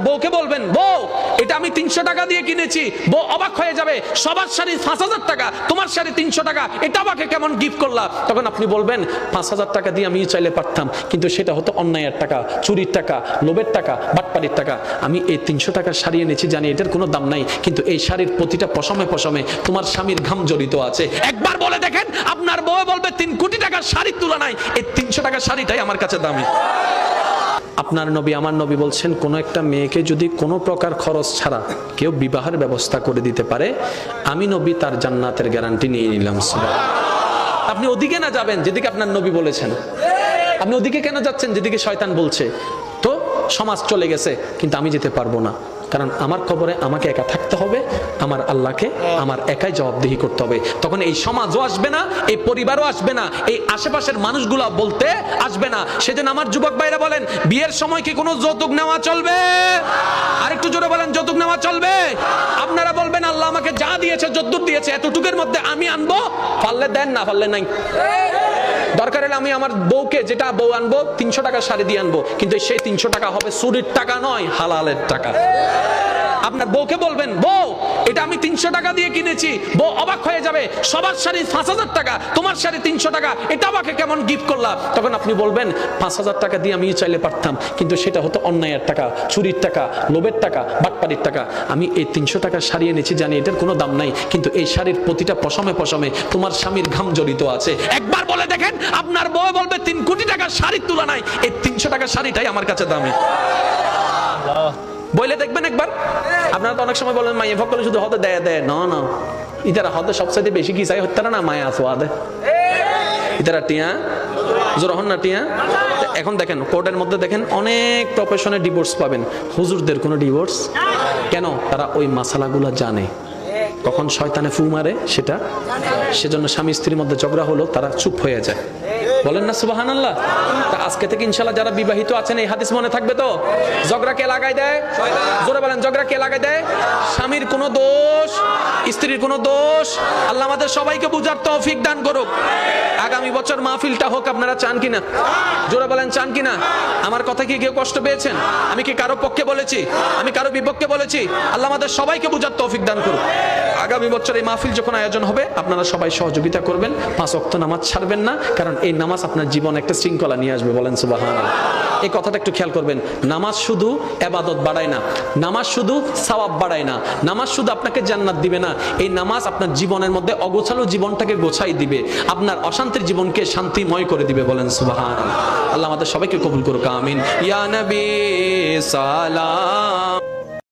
বউকে বলবেন, বউ এটা আমি 300 টাকা দিয়ে কিনেছি। বউ অবাক হয়ে যাবে, সবার শাড়ি 5000 টাকা, তোমার শাড়ি 300 টাকা, এটা আমাকে কেমন গিফট করলা? তখন আপনি বলবেন 5000 টাকা দিয়ে আমি চাইলে পারতাম, কিন্তু সেটা হতো অন্যায়ের টাকা, চুরির টাকা, লোভের টাকা, বাটপাড়ির টাকা। আমি এই 300 টাকা শাড়ি এনেছি, জানি এটার কোনো দাম নাই, কিন্তু এই শাড়ির প্রতিটা পশমে পশমে তোমার স্বামীর ঘাম জড়িত আছে। একবার বলে দেখেন, আপনার বউ বলবে 3 কোটি টাকার শাড়ির তুলনায় এই 300 টাকার শাড়িটাই আমার কাছে দামি। আপনার নবী, আমার নবী বলছেন, কোন একটা মেয়েকে যদি কোনো প্রকার খরচ ছাড়া কেউ বিবাহের ব্যবস্থা করে দিতে পারে, আমি নবী তার জান্নাতের গ্যারান্টি নিয়ে নিলাম। আপনি ওদিকে না যাবেন যেদিকে আপনার নবী বলেছেন। আপনি ওদিকে কেন যাচ্ছেন যেদিকে শয়তান বলছে? তো সমাজ চলে গেছে, কিন্তু আমি যেতে পারবো না, কারণ আমার কবরে আমাকে একা থাকতে হবে, আমার আল্লাহকে আমার একাই জবাবদিহি করতে হবে। তখন এই সমাজও আসবে না, এই পরিবারও আসবে না, এই আশেপাশের মানুষগুলা বলতে আসবে না। সেজন্য আমার যুবক ভাইরা বলেন, বিয়ের সময় কি কোনো যৌতুক নেওয়া চলবে? আরেকটু জোরে বলেন, যৌতুক নেওয়া চলবে? আপনারা বলবেন, আল্লাহ আমাকে যা দিয়েছে, যদ্দূর দিয়েছে, এতটুকুর মধ্যে আমি আনবো, পারলে দেন, না পারলে নাই। দরকার হলে আমি আমার বউকে, যেটা বউ আনবো 300 টাকা শাড়ি দিয়ে আনবো, কিন্তু সেই 300 টাকা হবে চুরির টাকা নয়, হালালের টাকা। আপনার বউকে বলবেন, বউ এটা আমি 300 টাকা দিয়ে কিনেছি। বউ অবাক হয়ে যাবে, সবার শাড়ি 5000 টাকা, তোমার শাড়ি 300 টাকা, এটা আমাকে কেমন গিফট করলা? তখন আপনি বলবেন 5000 টাকা দিয়ে আমি চাইলে পারতাম, কিন্তু সেটা হতো অন্যায়ের টাকা, চুরির টাকা, লোভের টাকা, বাটপাড়ির টাকা। আমি এই 300 টাকা শাড়ি এনেছি, জানি এটার কোনো দাম নাই, কিন্তু এই শাড়ির প্রতিটা পশমে পশমে তোমার স্বামীর ঘাম জড়িত আছে। একবার বলে দেখেন, আপনার বউ বলবে 3 কোটি টাকার শাড়ির তুলনায় এই 300 টাকার শাড়িটাই আমার কাছে দামি। বলে দেখবেন একবার। আপনারা তো অনেক সময় বলেন, মাইয়া ভক্কলে শুধু হতে দেয় দেয়, না না, ইতারা হতে সবচাইতে বেশি কি চাই হতে না, মায়া আসোয়া দে ইতারা টিয়া জোরহন না টিয়া। এখন দেখেন কোর্টের মধ্যে দেখেন অনেক প্রফেশনে ডিভোর্স পাবেন, হুজুরদের কোনো ডিভোর্স কেন? তারা ওই মাসালাগুলো জানে, কখন শয়তানে ফু মারে সেটা। সেজন্য স্বামী স্ত্রীর মধ্যে ঝগড়া হলো, তারা চুপ হয়ে যায়। বলেন না সুবহানাল্লাহ? তা আজকে থেকে ইনশাআল্লাহ যারা বিবাহিত আছেন, এই হাদিস মনে থাকবে তো? ঝগড়া কে লাগাই দেয়? জোরে বলেন, ঝগড়া কে লাগাই দেয়? স্বামীর কোনো দোষ, স্ত্রীর কোনো দোষ। আল্লাহ আমাদের সবাইকে বুঝার তৌফিক দান করুক। আগামী বছর মাহফিলটা হোক, আপনারা চান কিনা? জোরে বলেন, চান কিনা? আমার কথা কি কেউ কষ্ট পেয়েছেন? আমি কি কারো পক্ষে বলেছি? আমি কারো বিপক্ষে বলেছি? আল্লাহ আমাদের সবাইকে বুঝার তৌফিক দান করুক। আগামী বছর এই মাহফিল যখন আয়োজন হবে, আপনারা সবাই সহযোগিতা করবেন, 5 ওয়াক্ত নামাজ ছাড়বেন না, কারণ এই নামাজ আপনার জীবনে একটা শৃঙ্খলা নিয়ে আসবে। বলেন সুবহানাল্লাহ। এই কথাটা একটু খেয়াল করবেন। নামাজ শুধু ইবাদত বাড়ায় না, নামাজ শুধু সওয়াব বাড়ায় না, নামাজ শুধু আপনাকে জান্নাত দিবে না, এই নামাজ আপনার জীবনের মধ্যে অগোছালো জীবনটাকে গোছাই দিবে, আপনার অশান্তির জীবনকে শান্তিময় করে দিবে। বলেন সুবহানাল্লাহ। আল্লাহ আমাদের সবাইকে কবুল করুক, আমিন। ইয়া নবী সালাম